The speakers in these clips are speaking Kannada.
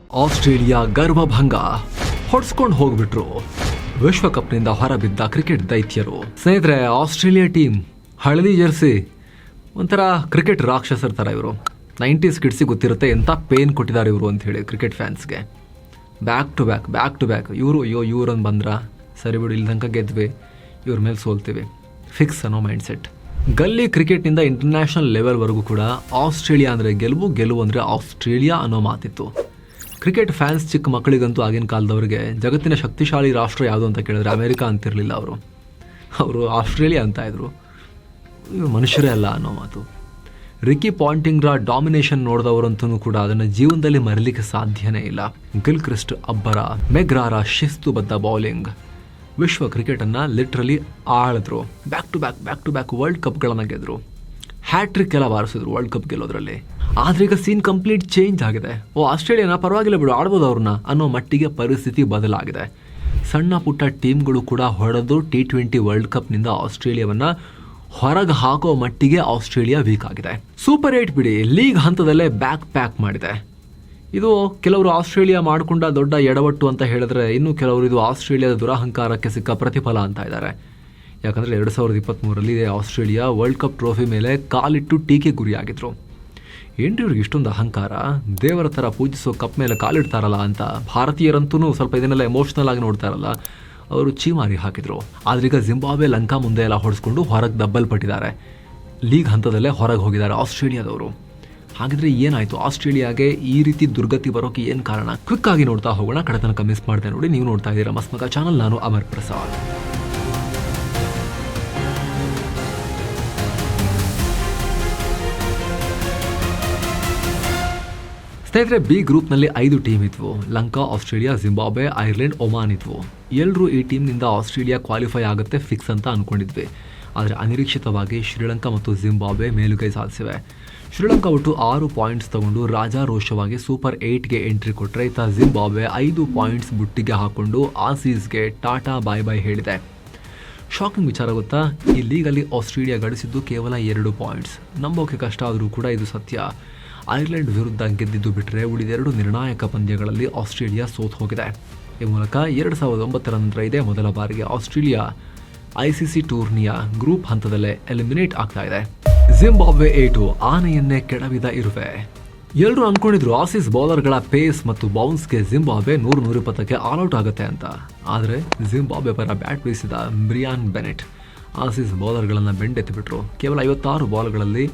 ಆಸ್ಟ್ರೇಲಿಯಾ ಗರ್ವಭಂಗ, ಹೊಡ್ಸ್ಕೊಂಡು ಹೋಗ್ಬಿಟ್ರು. ವಿಶ್ವಕಪ್ನಿಂದ ಹೊರಬಿದ್ದ ಕ್ರಿಕೆಟ್ ದೈತ್ಯರು. ಸ್ನೇಹಿತರೆ, ಆಸ್ಟ್ರೇಲಿಯಾ ಟೀಮ್ ಹಳದಿ ಜರ್ಸಿ ಒಂಥರ ಕ್ರಿಕೆಟ್ ರಾಕ್ಷಸರ ಥರ ಇವರು. 90s ಕಿಡ್ಸಿಗೆ ಗೊತ್ತಿರುತ್ತೆ ಎಂಥ ಪೇನ್ ಕೊಟ್ಟಿದ್ದಾರೆ ಇವರು ಅಂತ ಹೇಳಿ ಕ್ರಿಕೆಟ್ ಫ್ಯಾನ್ಸ್ಗೆ. ಬ್ಯಾಕ್ ಟು ಬ್ಯಾಕ್ ಇವರೊಂದು ಬಂದ್ರ ಸರಿ ಬಿಡು, ಇಲ್ಲಿ ತನಕ ಗೆದ್ವಿ, ಇವ್ರ ಮೇಲೆ ಸೋಲ್ತೀವಿ, ಫಿಕ್ಸ್ ಅನ್ನೋ ಮೈಂಡ್ ಸೆಟ್. ಗಲ್ಲಿ ಕ್ರಿಕೆಟ್ನಿಂದ ಇಂಟರ್ನ್ಯಾಷನಲ್ ಲೆವೆಲ್ವರೆಗೂ ಕೂಡ ಆಸ್ಟ್ರೇಲಿಯಾ ಅಂದರೆ ಗೆಲುವು ಅಂದರೆ ಆಸ್ಟ್ರೇಲಿಯಾ ಅನ್ನೋ ಮಾತಿತ್ತು. ಕ್ರಿಕೆಟ್ ಫ್ಯಾನ್ಸ್ ಚಿಕ್ಕ ಮಕ್ಕಳಿಗಂತೂ ಆಗಿನ ಕಾಲದವ್ರಿಗೆ ಜಗತ್ತಿನ ಶಕ್ತಿಶಾಲಿ ರಾಷ್ಟ್ರ ಯಾವುದು ಅಂತ ಕೇಳಿದ್ರೆ ಅಮೆರಿಕ ಅಂತಿರಲಿಲ್ಲ. ಅವರು ಆಸ್ಟ್ರೇಲಿಯಾ ಅಂತ ಇದ್ರು. ಇವರು ಮನುಷ್ಯರೇ ಅಲ್ಲ ಅನ್ನೋ ಮಾತು. ರಿಕಿ ಪಾಂಟಿಂಗ್ರ ಡಾಮಿನೇಷನ್ ನೋಡಿದವರಂತೂ ಕೂಡ ಅದನ್ನು ಜೀವನದಲ್ಲಿ ಮರೀಲಿಕ್ಕೆ ಸಾಧ್ಯನೇ ಇಲ್ಲ. ಗಿಲ್ಕ್ರಿಸ್ಟ್ ಅಬ್ಬರ, ಮೆಗ್ರಾರ ಶಿಸ್ತುಬದ್ಧ ಬೌಲಿಂಗ್ ವಿಶ್ವ ಕ್ರಿಕೆಟನ್ನು ಲಿಟ್ರಲಿ ಆಳಿದ್ರು. ಬ್ಯಾಕ್ ಟು ಬ್ಯಾಕ್ ವರ್ಲ್ಡ್ ಕಪ್ಗಳನ್ನು ಗೆದ್ರು. ಹ್ಯಾಟ್ರಿಕ್ ಎಲ್ಲ ಬಾರಿಸಿದ್ರು ವರ್ಲ್ಡ್ ಕಪ್ ಗೆಲ್ಲೋದ್ರಲ್ಲಿ. ಆದರೆ ಈಗ ಸೀನ್ ಕಂಪ್ಲೀಟ್ ಚೇಂಜ್ ಆಗಿದೆ. ಆಸ್ಟ್ರೇಲಿಯಾನ ಪರವಾಗಿಲ್ಲ ಬಿಡು, ಆಡ್ಬೋದು ಅವ್ರನ್ನ ಅನ್ನೋ ಮಟ್ಟಿಗೆ ಪರಿಸ್ಥಿತಿ ಬದಲಾಗಿದೆ. ಸಣ್ಣ ಪುಟ್ಟ ಟೀಮ್ಗಳು ಕೂಡ ಹೊಡೆದು T20 ವರ್ಲ್ಡ್ ಕಪ್ನಿಂದ ಆಸ್ಟ್ರೇಲಿಯಾವನ್ನು ಹೊರಗೆ ಹಾಕೋ ಮಟ್ಟಿಗೆ ಆಸ್ಟ್ರೇಲಿಯಾ ವೀಕ್ ಆಗಿದೆ. ಸೂಪರ್ 8 ಬಿಡಿ, ಲೀಗ್ ಹಂತದಲ್ಲೇ ಪ್ಯಾಕ್ ಮಾಡಿದೆ. ಇದು ಕೆಲವರು ಆಸ್ಟ್ರೇಲಿಯಾ ಮಾಡಿಕೊಂಡ ದೊಡ್ಡ ಎಡವಟ್ಟು ಅಂತ ಹೇಳಿದ್ರೆ, ಇನ್ನು ಕೆಲವರು ಇದು ಆಸ್ಟ್ರೇಲಿಯಾದ ದುರಹಂಕಾರಕ್ಕೆ ಸಿಕ್ಕ ಪ್ರತಿಫಲ ಅಂತ ಇದ್ದಾರೆ. ಯಾಕಂದರೆ 2023ರಲ್ಲಿ ಆಸ್ಟ್ರೇಲಿಯಾ ವರ್ಲ್ಡ್ ಕಪ್ ಟ್ರೋಫಿ ಮೇಲೆ ಕಾಲಿಟ್ಟು ಟೀಕೆ ಗುರಿಯಾಗಿದ್ರು. ಏನ್ರಿ ಇವ್ರಿಗೆ ಇಷ್ಟೊಂದು ಅಹಂಕಾರ, ದೇವರ ಥರ ಪೂಜಿಸೋ ಕಪ್ ಮೇಲೆ ಕಾಲಿಡ್ತಾರಲ್ಲ ಅಂತ ಭಾರತೀಯರಂತೂ ಸ್ವಲ್ಪ ಇದನ್ನೆಲ್ಲ ಎಮೋಷ್ನಲ್ ಆಗಿ ನೋಡ್ತಾರಲ್ಲ, ಅವರು ಚೀಮಾರಿ ಹಾಕಿದ್ರು. ಆದ್ರೀಗ ಜಿಂಬಾಬ್ವೆ, ಲಂಕಾ ಮುಂದೆ ಎಲ್ಲ ಹೊಡೆಸ್ಕೊಂಡು ಹೊರಗೆ ದಬ್ಬಲ್ಪಟ್ಟಿದ್ದಾರೆ. ಲೀಗ್ ಹಂತದಲ್ಲೇ ಹೊರಗೆ ಹೋಗಿದ್ದಾರೆ ಆಸ್ಟ್ರೇಲಿಯಾದವರು. ಹಾಗಿದ್ರೆ ಏನಾಯಿತು, ಆಸ್ಟ್ರೇಲಿಯಾಗೆ ಈ ರೀತಿ ದುರ್ಗತಿ ಬರೋಕೆ ಏನು ಕಾರಣ? ಕ್ವಿಕ್ ಆಗಿ ನೋಡ್ತಾ ಹೋಗೋಣ. ಕಡೆ ತನಕ ಮಿಸ್ ಮಾಡ್ದೆ ನೋಡಿ. ನೀವು ನೋಡ್ತಾ ಇದ್ದೀರಾ ಮಸ್ತ್ ಮಗ ಚಾನಲ್. ನಾನು ಅಮರ್ ಪ್ರಸಾದ್. ಸ್ನೇಹಿತರೆ, ಬಿ ಗ್ರೂಪ್ನಲ್ಲಿ 5 ಟೀಮ್ ಇದ್ವು. Lanka, Australia, Zimbabwe, Ireland, Oman ಇದ್ವು. ಎಲ್ಲರೂ ಈ ಟೀಮ್ನಿಂದ ಆಸ್ಟ್ರೇಲಿಯಾ ಕ್ವಾಲಿಫೈ ಆಗುತ್ತೆ ಫಿಕ್ಸ್ ಅಂತ ಅಂದ್ಕೊಂಡಿದ್ವಿ. ಆದರೆ ಅನಿರೀಕ್ಷಿತವಾಗಿ ಶ್ರೀಲಂಕಾ ಮತ್ತು ಜಿಂಬಾಬ್ವೆ ಮೇಲುಗೈ ಸಾಧಿಸಿವೆ. ಶ್ರೀಲಂಕಾ ಒಟ್ಟು 6 ಪಾಯಿಂಟ್ಸ್ ತಗೊಂಡು ರಾಜಾರೋಷವಾಗಿ ಸೂಪರ್ 8ಗೆ ಎಂಟ್ರಿ ಕೊಟ್ಟರೆ, ಇತ್ತ ಜಿಂಬಾಬ್ವೆ 5 ಪಾಯಿಂಟ್ಸ್ ಬುಟ್ಟಿಗೆ ಹಾಕೊಂಡು ಆಸೀಸ್ಗೆ ಟಾಟಾ ಬಾಯ್ ಹೇಳಿದೆ. ಶಾಕಿಂಗ್ ವಿಚಾರ ಗೊತ್ತಾ, ಈ ಲೀಗಲ್ಲಿ ಆಸ್ಟ್ರೇಲಿಯಾ ಗಳಿಸಿದ್ದು ಕೇವಲ 2 ಪಾಯಿಂಟ್ಸ್. ನಂಬೋಕೆ ಕಷ್ಟ ಆದರೂ ಕೂಡ ಇದು ಸತ್ಯ. ಐರ್ಲೆಂಡ್ ವಿರುದ್ಧ ಗೆದ್ದಿದ್ದು ಬಿಟ್ಟರೆ ಉಳಿದೆರಡು ನಿರ್ಣಾಯಕ ಪಂದ್ಯಗಳಲ್ಲಿ ಆಸ್ಟ್ರೇಲಿಯಾ ಸೋತು ಹೋಗಿದೆ. ಈ ಮೂಲಕ 2009 ನಂತರ ಇದೇ ಮೊದಲ ಬಾರಿಗೆ ಆಸ್ಟ್ರೇಲಿಯಾ ICC ಟೂರ್ನಿಯ ಗ್ರೂಪ್ ಹಂತದಲ್ಲೇ ಎಲಿಮಿನೇಟ್ ಆಗ್ತಾ ಇದೆ. ಜಿಂಬಾಬ್ವೆ 8 ಆನೆಯನ್ನೇ ಕೆಡವಿದ ಇರುವೆ. ಎಲ್ಲರೂ ಅನ್ಕೊಂಡಿದ್ರು ಆಸೀಸ್ ಬೌಲರ್ಗಳ ಪೇಸ್ ಮತ್ತು ಬೌನ್ಸ್ಗೆ ಜಿಂಬಾಬ್ವೆ 100-120ಕ್ಕೆ ಆಲ್ಔಟ್ ಆಗುತ್ತೆ ಅಂತ. ಆದರೆ ಜಿಂಬಾಬ್ವೆ ಪರ ಬ್ಯಾಟ್ ಬೀಸಿದ ಬ್ರಿಯಾನ್ ಬೆನೆಟ್ ಆಸೀಸ್ ಬೌಲರ್ಗಳನ್ನು ಬೆಂಡೆತ್ತಿಬಿಟ್ರು. ಕೇವಲ 56 ಬಾಲ್ಗಳಲ್ಲಿ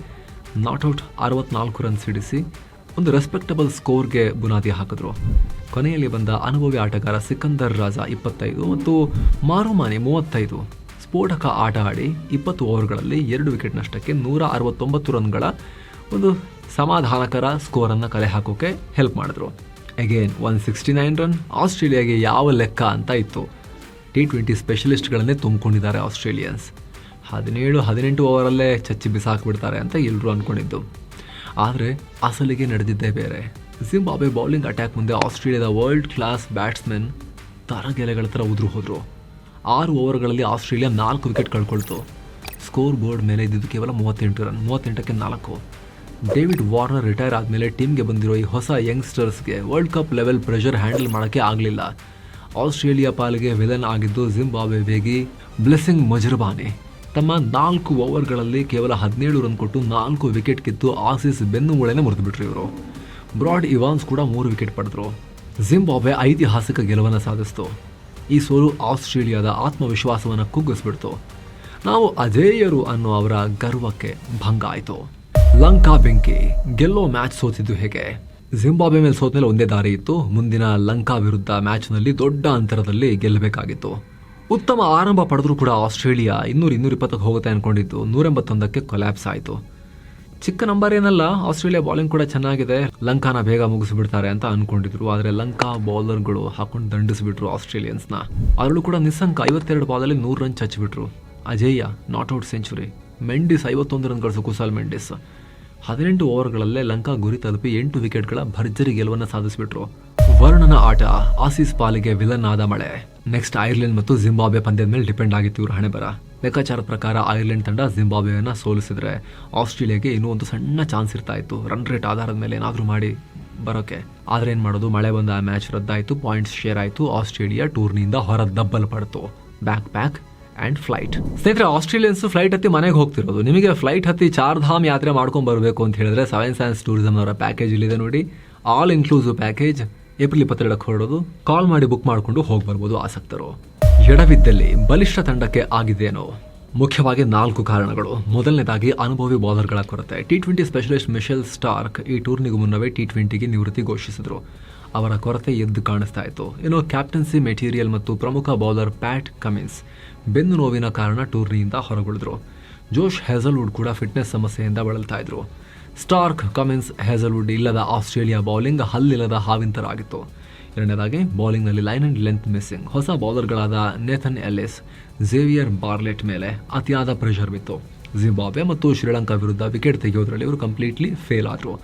ನಾಟ್ಔಟ್ 64 ರನ್ ಸಿಡಿಸಿ ಒಂದು ರೆಸ್ಪೆಕ್ಟಬಲ್ ಸ್ಕೋರ್ಗೆ ಬುನಾದಿ ಹಾಕಿದ್ರು. ಕೊನೆಯಲ್ಲಿ ಬಂದ ಅನುಭವಿ ಆಟಗಾರ ಸಿಕಂದರ್ ರಾಜಾ 25 ಮತ್ತು ಮಾರುಮಾನಿ 35 ಸ್ಫೋಟಕ ಆಟ ಆಡಿ 20 ಓವರ್ಗಳಲ್ಲಿ 2 ವಿಕೆಟ್ ನಷ್ಟಕ್ಕೆ 169 ರನ್ಗಳ ಒಂದು ಸಮಾಧಾನಕರ ಸ್ಕೋರನ್ನು ಕಲೆ ಹಾಕೋಕೆ ಹೆಲ್ಪ್ ಮಾಡಿದ್ರು. ಅಗೇನ್ 169 ರನ್ ಆಸ್ಟ್ರೇಲಿಯಾಗೆ ಯಾವ ಲೆಕ್ಕ ಅಂತ ಇತ್ತು. T20 ಸ್ಪೆಷಲಿಸ್ಟ್ಗಳನ್ನೇ ತುಂಬಿಕೊಂಡಿದ್ದಾರೆ Australians. 17-18 ಓವರಲ್ಲೇ ಚಚ್ಚಿ ಬಿಸಾಕ್ಬಿಡ್ತಾರೆ ಅಂತ ಎಲ್ಲರೂ ಅಂದ್ಕೊಂಡಿದ್ದು. ಆದರೆ ಅಸಲಿಗೆ ನಡೆದಿದ್ದೇ ಬೇರೆ. ಜಿಂಬಾಬ್ವೆ ಬೌಲಿಂಗ್ ಅಟ್ಯಾಕ್ ಮುಂದೆ ಆಸ್ಟ್ರೇಲಿಯಾದ ವರ್ಲ್ಡ್ ಕ್ಲಾಸ್ ಬ್ಯಾಟ್ಸ್ಮನ್ ತರಗೆಲೆಗಳ ಥರ ಉದುರು ಹೋದರು. 6 ಓವರ್ಗಳಲ್ಲಿ ಆಸ್ಟ್ರೇಲಿಯಾ 4 ವಿಕೆಟ್ ಕಳ್ಕೊಳ್ತು. ಸ್ಕೋರ್ ಬೋರ್ಡ್ ಮೇಲೆ ಇದ್ದಿದ್ದು ಕೇವಲ 38 ರನ್, 38ಕ್ಕೆ 4. ಡೇವಿಡ್ ವಾರ್ನರ್ ರಿಟೈರ್ ಆದಮೇಲೆ ಟೀಮ್ಗೆ ಬಂದಿರೋ ಈ ಹೊಸ ಯಂಗ್ಸ್ಟರ್ಸ್ಗೆ world cup level pressure handle ಮಾಡೋಕ್ಕೆ ಆಗಲಿಲ್ಲ. ಆಸ್ಟ್ರೇಲಿಯಾ ಪಾಲಿಗೆ ವಿಲನ್ ಆಗಿದ್ದು ಜಿಂಬಾಬ್ವೆ ವೇಗಿ ಬ್ಲೆಸ್ಸಿಂಗ್ ಮೊಜರ್ಬಾನಿ. ತಮ್ಮ 4 ಓವರ್ಗಳಲ್ಲಿ ಕೇವಲ 17 ರನ್ ಕೊಟ್ಟು 4 ವಿಕೆಟ್ ಕಿತ್ತು ಆಸೀಸ್ ಬೆನ್ನು ಮೂಳೆನೇ ಮುರಿದುಬಿಟ್ರು ಇವರು. ಬ್ರಾಡ್ ಇವಾನ್ಸ್ ಕೂಡ 3 ವಿಕೆಟ್ ಪಡೆದ್ರು. ಜಿಂಬಾಬ್ವೆ ಐತಿಹಾಸಿಕ ಗೆಲುವನ್ನು ಸಾಧಿಸಿತು. ಈ ಸೋಲು ಆಸ್ಟ್ರೇಲಿಯಾದ ಆತ್ಮವಿಶ್ವಾಸವನ್ನು ಕುಗ್ಗಿಸ್ಬಿಡ್ತು. ನಾವು ಅಜೇಯರು ಅನ್ನೋ ಅವರ ಗರ್ವಕ್ಕೆ ಭಂಗ ಆಯಿತು. ಲಂಕಾ ಬೆಂಕಿ, ಗೆಲ್ಲೋ ಮ್ಯಾಚ್ ಸೋತಿದ್ದು ಹೇಗೆ? ಜಿಂಬಾಬ್ವೆ ಮೇಲೆ ಸೋತ ಮೇಲೆ ಒಂದೇ ದಾರಿ ಇತ್ತು. ಮುಂದಿನ ಲಂಕಾ ವಿರುದ್ಧ ಮ್ಯಾಚ್ನಲ್ಲಿ ದೊಡ್ಡ ಅಂತರದಲ್ಲಿ ಗೆಲ್ಲಬೇಕಾಗಿತ್ತು. ಉತ್ತಮ ಆರಂಭ ಪಡೆದರೂ ಕೂಡ ಆಸ್ಟ್ರೇಲಿಯಾ 200-220ಕ್ಕೆ ಹೋಗುತ್ತೆ ಅಂದ್ಕೊಂಡಿದ್ದು 181ಕ್ಕೆ ಕೊಲ್ಯಾಪ್ಸ್ ಆಯಿತು. ಚಿಕ್ಕ ನಂಬರ್ ಏನಲ್ಲ, ಆಸ್ಟ್ರೇಲಿಯಾ ಬೌಲಿಂಗ್ ಕೂಡ ಚೆನ್ನಾಗಿದೆ, ಲಂಕಾನ ಬೇಗ ಮುಗಿಸಿಬಿಡ್ತಾರೆ ಅಂತ ಅಂದ್ಕೊಂಡಿದ್ರು. ಆದರೆ ಲಂಕಾ ಬೌಲರ್ಗಳು ಹಾಕೊಂಡು ದಂಡಿಸಿಬಿಟ್ರು ಆಸ್ಟ್ರೇಲಿಯನ್ಸ್ನ. ಅದರಲ್ಲೂ ಕೂಡ ನಿಸ್ಸಂಕ 52 ಬಾಲಲ್ಲಿ 100 ರನ್ ಚಚ್ಚಿಬಿಟ್ರು. ಅಜೇಯ ನಾಟ್ಔಟ್ ಸೆಂಚುರಿ. ಮೆಂಡಿಸ್ 51 ರನ್ ಗಳಿಸು ಕುಸಾಲ್ ಮೆಂಡಿಸ್. 18 ಓವರ್ಗಳಲ್ಲೇ ಲಂಕಾ ಗುರಿ ತಲುಪಿ 8 ವಿಕೆಟ್ಗಳ ಭರ್ಜರಿ ಗೆಲುವನ್ನು ಸಾಧಿಸಿಬಿಟ್ರು. ವರ್ಣನ ಆಟ, ಆಸೀಸ್ ಪಾಲಿಗೆ ವಿಲನ್ ಆದ ಮಳೆ. ನೆಕ್ಸ್ಟ್ ಐರ್ಲೆಂಡ್ ಮತ್ತು ಜಿಂಬಾಬ್ವೆ ಪಂದ್ಯದ ಮೇಲೆ ಡಿಪೆಂಡ್ ಆಗಿತ್ತು ಇವ್ರ ಹಣೆಬರ. ಲೆಕ್ಕಾಚಾರದ ಪ್ರಕಾರ ಐರ್ಲೆಂಡ್ ತಂಡ ಜಿಂಬಾಬ್ವೆಯನ್ನು ಸೋಲಿಸಿದ್ರೆ ಆಸ್ಟ್ರೇಲಿಯಾಗೆ ಇನ್ನೂ ಒಂದು ಸಣ್ಣ ಚಾನ್ಸ್ ಇರ್ತಾ ಇತ್ತು. ರನ್ ರೇಟ್ ಆಧಾರದ ಮೇಲೆ ಏನಾದರೂ ಮಾಡಿ ಬರೋಕೆ. ಆದ್ರೆ ಏನ್ ಮಾಡೋದು, ಮಳೆ ಬಂದ ಆ ಮ್ಯಾಚ್ ರದ್ದಾಯ್ತು, ಪಾಯಿಂಟ್ಸ್ ಶೇರ್ ಆಯ್ತು, ಆಸ್ಟ್ರೇಲಿಯಾ ಟೂರ್ನಿಯಿಂದ ಹೊರ ದಬ್ಬಲ್ ಪಡ್ತು. Back and flight. ಸ್ನೇಹಿತರೆ, ಆಸ್ಟ್ರೇಲಿಯನ್ಸ್ ಫ್ಲೈಟ್ ಹತ್ತಿ ಮನೆಗೆ ಹೋಗ್ತಿರೋದು. ನಿಮಗೆ ಫ್ಲೈಟ್ ಹತ್ತಿ 4 ಧಾಮ್ ಯಾತ್ರೆ ಮಾಡ್ಕೊಂಡ್ ಬರಬೇಕು ಅಂತ ಹೇಳಿದ್ರೆ ಸೆವೆನ್ ಸೈನ್ಸ್ ಟೂರಿಸಂ ಅವರ ಪ್ಯಾಕೇಜ್ ಇಲ್ಲಿದೆ ನೋಡಿ. All inclusive package. ಏಪ್ರಿಲ್ 22 ಹೊರಡೋದು. ಕಾಲ್ ಮಾಡಿ ಬುಕ್ ಮಾಡಿಕೊಂಡು ಹೋಗಿ ಬರ್ಬೋದು ಆಸಕ್ತರು. ಎಡವಿದ್ದಲ್ಲಿ ಬಲಿಷ್ಠ ತಂಡಕ್ಕೆ ಆಗಿದೆಯೇನೋ? ಮುಖ್ಯವಾಗಿ 4 ಕಾರಣಗಳು. ಮೊದಲನೇದಾಗಿ ಅನುಭವಿ ಬೌಲರ್ಗಳ ಕೊರತೆ. T20 ಸ್ಪೆಷಲಿಸ್ಟ್ ಮಿಶೆಲ್ ಸ್ಟಾರ್ಕ್ ಈ ಟೂರ್ನಿಗೂ ಮುನ್ನವೇ T20ಗೆ ನಿವೃತ್ತಿ ಘೋಷಿಸಿದ್ರು. ಅವರ ಕೊರತೆ ಎದ್ದು ಕಾಣಿಸ್ತಾ ಇತ್ತು. ಇನ್ನು ಕ್ಯಾಪ್ಟನ್ಸಿ ಮೆಟೀರಿಯಲ್ ಮತ್ತು ಪ್ರಮುಖ ಬೌಲರ್ ಪ್ಯಾಟ್ ಕಮಿನ್ಸ್ ಬೆನ್ನು ನೋವಿನ ಕಾರಣ ಟೂರ್ನಿಯಿಂದ ಹೊರಗುಳಿದ್ರು. ಜೋಶ್ ಹೆಜಲ್ವುಡ್ ಕೂಡ ಫಿಟ್ನೆಸ್ ಸಮಸ್ಯೆಯಿಂದ ಬಳಲ್ತಾ ಇದ್ರು. ಸ್ಟಾರ್ಕ್, ಕಮಿನ್ಸ್, ಹೆಜಲ್ವುಡ್ ಇಲ್ಲದ ಆಸ್ಟ್ರೇಲಿಯಾ ಬೌಲಿಂಗ್ ಹಲ್ಲಿಲ್ಲದ ಹಾವಿಂತರಾಗಿತ್ತು. ಎರಡನೇದಾಗಿ ಬೌಲಿಂಗ್ನಲ್ಲಿ ಲೈನ್ ಅಂಡ್ ಲೆಂತ್ ಮಿಸ್ಸಿಂಗ್. ಹೊಸ ಬೌಲರ್ಗಳಾದ ನೇಥನ್ ಎಲ್ಲಿಸ್, ಝೇವಿಯರ್ ಬಾರ್ಲೆಟ್ ಮೇಲೆ ಅತಿಯಾದ ಪ್ರೆಷರ್ ಬಿತ್ತು. ಜಿಂಬಾಬ್ವೆ ಮತ್ತು ಶ್ರೀಲಂಕಾ ವಿರುದ್ಧ ವಿಕೆಟ್ ತೆಗೆಯೋದ್ರಲ್ಲಿ ಇವರು ಕಂಪ್ಲೀಟ್ಲಿ ಫೇಲ್ ಆದರು.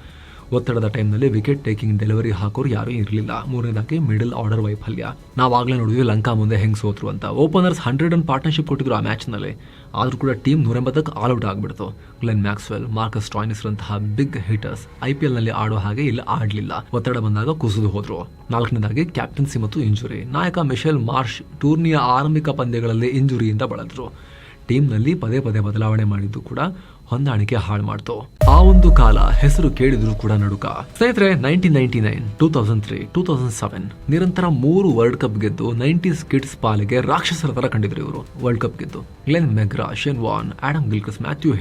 ಒತ್ತಡದ ಟೈಮ್ನಲ್ಲಿ ವಿಕೆಟ್ ಟೇಕಿಂಗ್ ಡೆಲಿವರಿ ಹಾಕೋರು ಯಾರೂ ಇರಲಿಲ್ಲ. ಮೂರನೇದಾಗಿ ಮಿಡಲ್ ಆರ್ಡರ್ ವೈಫಲ್ಯ. ನಾವಾಗಲೇ ನೋಡಿದ್ವಿ ಲಂಕಾ ಮುಂದೆ ಹೆಂಗೆ ಸೋತ್ರು ಅಂತ. ಓಪನರ್ಸ್ 100 ರನ್ ಪಾರ್ಟ್ನರ್ಶಿಪ್ ಕೊಟ್ಟಿದ್ರು ಆ ಮ್ಯಾಚ್ನಲ್ಲಿ. ಆದರೂ ಕೂಡ ಟೀಮ್ 180ಕ್ಕೆ ಆಲ್ಔಟ್ ಆಗಿಬಿಡ್ತು. ಗ್ಲೆನ್ ಮ್ಯಾಕ್ಸ್ವೆಲ್, ಮಾರ್ಕಸ್ ಸ್ಟಾಯ್ನಿಸ್ರಂತಹ ಬಿಗ್ ಹಿಟರ್ಸ್ IPLನಲ್ಲಿ ಆಡೋ ಹಾಗೆ ಇಲ್ಲಿ ಆಡಲಿಲ್ಲ. ಒತ್ತಡ ಬಂದಾಗ ಕುಸಿದು ಹೋದ್ರು. ನಾಲ್ಕನೇದಾಗಿ ಕ್ಯಾಪ್ಟನ್ಸಿ ಮತ್ತು ಇಂಜುರಿ. ನಾಯಕ ಮಿಶೆಲ್ ಮಾರ್ಷ್ ಟೂರ್ನಿಯ ಆರಂಭಿಕ ಪಂದ್ಯಗಳಲ್ಲಿ ಇಂಜುರಿಯಿಂದ ಬಳಲಿದ್ರು. ಟೀಮ್ನಲ್ಲಿ ಪದೇ ಬದಲಾವಣೆ ಮಾಡಿದ್ದು ಕೂಡ ಹೊಂದಾಣಿಕೆ ಹಾಳು ಮಾಡ್ತು. ಆ ಒಂದು ಕಾಲ ಹೆಸರು ಕೇಳಿದ್ರು ಕೂಡ ನಡುಕ. ಸ್ನೇಹಿತರೆ, 1999, 2003, 2007 ನಿರಂತರ 3 ವರ್ಲ್ಡ್ ಕಪ್ ಗೆದ್ದು 90s ಕಿಡ್ಸ್ ಪಾಲಿಗೆ ರಾಕ್ಷಸರ ತರ ಕಂಡಿದ್ರು ಇವರು. ವರ್ಲ್ಡ್ ಕಪ್ ಗೆದ್ದು Glenn McGrath, Shane Warne, Adam Gilchrist, Matthew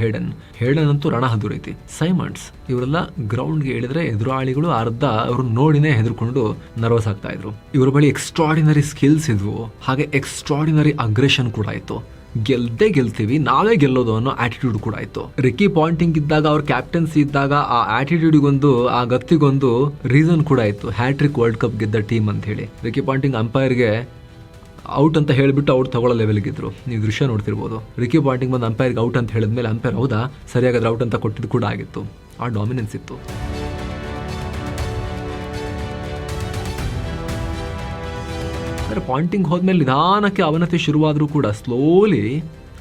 Hayden ಅಂತೂ ರಣ ಹದುರೈತಿ. ಸೈಮಂಡ್ಸ್ ಇವರೆಲ್ಲ ಗ್ರೌಂಡ್ಗೆ ಇಳಿದ್ರೆ ಎದುರಾಳಿಗಳು ಅರ್ಧ ಅವ್ರು ನೋಡಿನೇ ಹೆದರ್ಕೊಂಡು ನರ್ವಸ್ ಆಗ್ತಾ ಇದ್ರು. ಇವರ ಬಳಿ ಎಕ್ಸ್ಟ್ರಾರ್ಡಿನರಿ ಸ್ಕಿಲ್ಸ್ ಇದ್ವು, ಹಾಗೆ ಎಕ್ಸ್ಟ್ರಾರ್ಡಿನರಿ ಅಗ್ರೆಷನ್ ಕೂಡ ಇತ್ತು. ಗೆಲ್ತೀವಿ, ನಾವೇ ಗೆಲ್ಲೋದು ಅನ್ನೋ ಆಟಿಟ್ಯೂಡ್ ಕೂಡ ಇತ್ತು. ರಿಕಿ ಪಾಂಟಿಂಗ್ ಇದ್ದಾಗ, ಅವ್ರ ಕ್ಯಾಪ್ಟನ್ಸಿ ಇದ್ದಾಗ ಆ ಆಟಿಟ್ಯೂಡ್ಗೊಂದು, ಆ ಗತ್ತಿಗೊಂದು ರೀಸನ್ ಕೂಡ ಇತ್ತು. ಹ್ಯಾಟ್ರಿಕ್ ವರ್ಲ್ಡ್ ಕಪ್ ಗೆದ್ದ ಟೀಮ್ ಅಂತ ಹೇಳಿ. ರಿಕಿ ಪಾಂಟಿಂಗ್ ಅಂಪೈರ್ಗೆ ಔಟ್ ಅಂತ ಹೇಳಿಬಿಟ್ಟು ಔಟ್ ತಗೊಳ್ಳೋ ಲೆವೆಲ್ಗಿದ್ರು. ನೀವು ದೃಶ್ಯ ನೋಡ್ತಿರ್ಬೋದು. ರಿಕಿ ಪಾಂಟಿಂಗ್ ಬಂದು ಅಂಪೈರ್ಗೆ ಔಟ್ ಅಂತ ಹೇಳಿದ್ಮೇಲೆ ಅಂಪೈರ್ ಹೌದಾ ಸರಿಯಾಗಿ ಔಟ್ ಅಂತ ಕೊಟ್ಟಿದ್ದು ಕೂಡ ಆಗಿತ್ತು. ಆ ಡಾಮಿನೆನ್ಸ್ ಇತ್ತು. ಅಂದರೆ ಪಾಯಿಂಟಿಂಗ್ ಹೋದ್ಮೇಲೆ ನಿಧಾನಕ್ಕೆ ಅವನತಿ ಶುರುವಾದರೂ ಕೂಡ, ಸ್ಲೋಲಿ,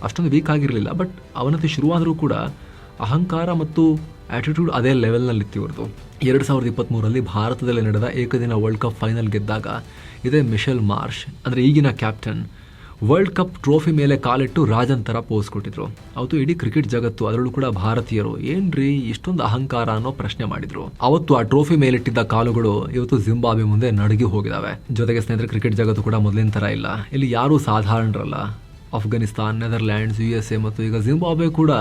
ಅಷ್ಟೊಂದು ವೀಕ್ ಆಗಿರಲಿಲ್ಲ, ಬಟ್ ಅವನತಿ ಶುರುವಾದರೂ ಕೂಡ ಅಹಂಕಾರ ಮತ್ತು ಆಟಿಟ್ಯೂಡ್ ಅದೇ ಲೆವೆಲ್ನಲ್ಲಿತ್ತು ಇವ್ರದ್ದು. 2023 ಭಾರತದಲ್ಲಿ ನಡೆದ ಏಕದಿನ ವರ್ಲ್ಡ್ ಕಪ್ ಫೈನಲ್ ಗೆದ್ದಾಗ ಇದೇ ಮಿಶೆಲ್ ಮಾರ್ಷ್, ಅಂದರೆ ಈಗಿನ ಕ್ಯಾಪ್ಟನ್, ವರ್ಲ್ಡ್ ಕಪ್ ಟ್ರೋಫಿ ಮೇಲೆ ಕಾಲಿಟ್ಟು ರಾಜನ್ ಥರ ಪೋಸ್ ಕೊಟ್ಟಿದ್ರು. ಅವತ್ತು ಇಡೀ ಕ್ರಿಕೆಟ್ ಜಗತ್ತು, ಅದರಲ್ಲೂ ಕೂಡ ಭಾರತೀಯರು, ಏನ್ರಿ ಇಷ್ಟೊಂದು ಅಹಂಕಾರ ಅನ್ನೋ ಪ್ರಶ್ನೆ ಮಾಡಿದ್ರು. ಅವತ್ತು ಆ ಟ್ರೋಫಿ ಮೇಲಿಟ್ಟಿದ್ದ ಕಾಲುಗಳು ಇವತ್ತು ಜಿಂಬಾಬ್ವೆ ಮುಂದೆ ನಡುಗಿ ಹೋಗಿದಾವೆ. ಜೊತೆಗೆ ಸ್ನೇಹಿತರೆ, ಕ್ರಿಕೆಟ್ ಜಗತ್ತು ಕೂಡ ಮೊದಲಿನ ಥರ ಇಲ್ಲ. ಇಲ್ಲಿ ಯಾರೂ ಸಾಧಾರಣರಲ್ಲ. ಅಫ್ಘಾನಿಸ್ತಾನ್, ನೆದರ್ಲ್ಯಾಂಡ್ಸ್, USA ಮತ್ತು ಈಗ ಜಿಂಬಾಬ್ವೆ ಕೂಡ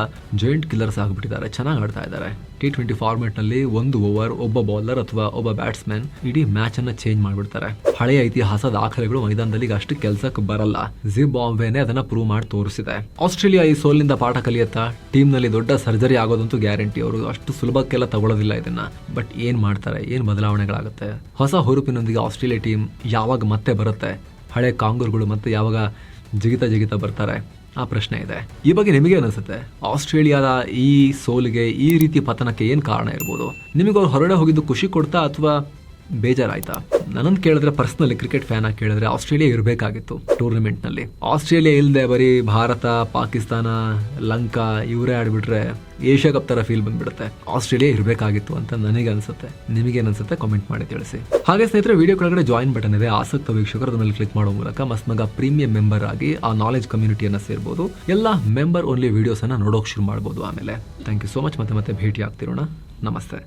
ಜಾಯಿಂಟ್ ಕಿಲ್ಲರ್ಸ್ ಆಗಿಬಿಟ್ಟಿದ್ದಾರೆ. ಚೆನ್ನಾಗಿ ಆಡ್ತಾ ಇದ್ದಾರೆ. T20 ಫಾರ್ಮೆಟ್ನಲ್ಲಿ 1 ಓವರ್ ಒಬ್ಬ ಬೌಲರ್ ಅಥವಾ ಒಬ್ಬ ಬ್ಯಾಟ್ಸ್ಮನ್ ಇಡೀ ಮ್ಯಾಚ್ ಅನ್ನ ಚೇಂಜ್ ಮಾಡಿಬಿಡ್ತಾರೆ. ಹಳೆಯ ಇತಿಹಾಸ ದಾಖಲೆಗಳು ಮೈದಾನದಲ್ಲಿ ಅಷ್ಟು ಕೆಲಸಕ್ಕೆ ಬರಲ್ಲ. ಜಿಂಬಾಬ್ವೆನೇ ಅದನ್ನ ಪ್ರೂವ್ ಮಾಡಿ ತೋರಿಸಿದೆ. ಆಸ್ಟ್ರೇಲಿಯಾ ಈ ಸೋಲಿನಿಂದ ಪಾಠ ಕಲಿಯತ್ತಾ? ಟೀಮ್ನಲ್ಲಿ ದೊಡ್ಡ ಸರ್ಜರಿ ಆಗೋದಂತೂ ಗ್ಯಾರಂಟಿ. ಅವರು ಅಷ್ಟು ಸುಲಭಕ್ಕೆಲ್ಲ ತಗೊಳ್ಳೋದಿಲ್ಲ ಇದನ್ನ. ಬಟ್ ಏನ್ ಮಾಡ್ತಾರೆ, ಏನ್ ಬದಲಾವಣೆಗಳಾಗುತ್ತೆ? ಹೊಸ ಹುರುಪಿನೊಂದಿಗೆ ಆಸ್ಟ್ರೇಲಿಯಾ ಟೀಮ್ ಯಾವಾಗ ಮತ್ತೆ ಬರುತ್ತೆ? ಹಳೆ ಕಾಂಗೂರ್ಗಳು ಮತ್ತೆ ಯಾವಾಗ ಜಿಗಿತ ಬರ್ತಾರೆ? ಆ ಪ್ರಶ್ನೆ ಇದೆ. ಈ ಬಗ್ಗೆ ನಿಮಗೆ ಅನಿಸುತ್ತೆ? ಆಸ್ಟ್ರೇಲಿಯಾದ ಈ ಸೋಲಿಗೆ, ಈ ರೀತಿ ಪತನಕ್ಕೆ ಏನು ಕಾರಣ ಇರ್ಬೋದು? ನಿಮಗೆ ಅವ್ರು ಹೊರಗಡೆ ಹೋಗಿದ್ದು ಖುಷಿ ಕೊಡ್ತಾ ಅಥವಾ ಬೇಜಾರಾಯ್ತಾ? ನನ್ನನ್ನು ಕೇಳಿದ್ರೆ, ಪರ್ಸನಲಿ ಕ್ರಿಕೆಟ್ ಫ್ಯಾನ್ ಆಗಿ ಕೇಳಿದ್ರೆ, ಆಸ್ಟ್ರೇಲಿಯಾ ಇರಬೇಕಾಗಿತ್ತು ಟೂರ್ನಮೆಂಟ್ನಲ್ಲಿ. ಆಸ್ಟ್ರೇಲಿಯಾ ಇಲ್ಲದೆ ಬರೀ ಭಾರತ, ಪಾಕಿಸ್ತಾನ, ಲಂಕಾ ಇವರೇ ಆಡ್ಬಿಟ್ರೆ ಏಷ್ಯಾ ಕಪ್ ತರ ಫೀಲ್ ಬಂದ್ಬಿಡುತ್ತೆ. ಆಸ್ಟ್ರೇಲಿಯಾ ಇರಬೇಕಾಗಿತ್ತು ಅಂತ ನನಗೆ ಅನ್ಸುತ್ತೆ. ನಿಮಗೇನನ್ಸುತ್ತೆ ಕಾಮೆಂಟ್ ಮಾಡಿ ತಿಳಿಸಿ. ಹಾಗೆ ಸ್ನೇಹಿತರೆ, ವಿಡಿಯೋ ಕೆಳಗಡೆ ಜಾಯಿನ್ ಬಟನ್ ಇದೆ. ಆಸಕ್ತ ವೀಕ್ಷಕರು ಅದನ್ನ ಕ್ಲಿಕ್ ಮಾಡೋ ಮೂಲಕ ಮಸ್ಮಗ ಪ್ರೀಮಿಯಂ ಮೆಂಬರ್ ಆಗಿ ಆ ನಾಲೆಜ್ ಕಮ್ಯುನಿಟಿಯನ್ನು ಸೇರ್ಬೋದು. ಎಲ್ಲ ಮೆಂಬರ್ ಓನ್ಲಿ ವಿಡಿಯೋಸ್ ಅನ್ನ ನೋಡೋಕೆ ಶುರು ಮಾಡ್ಬೋದು. ಆಮೇಲೆ ಥ್ಯಾಂಕ್ ಯು ಸೋ ಮಚ್. ಮತ್ತೆ ಭೇಟಿ ಆಗ್ತಿರೋಣ. ನಮಸ್ತೆ.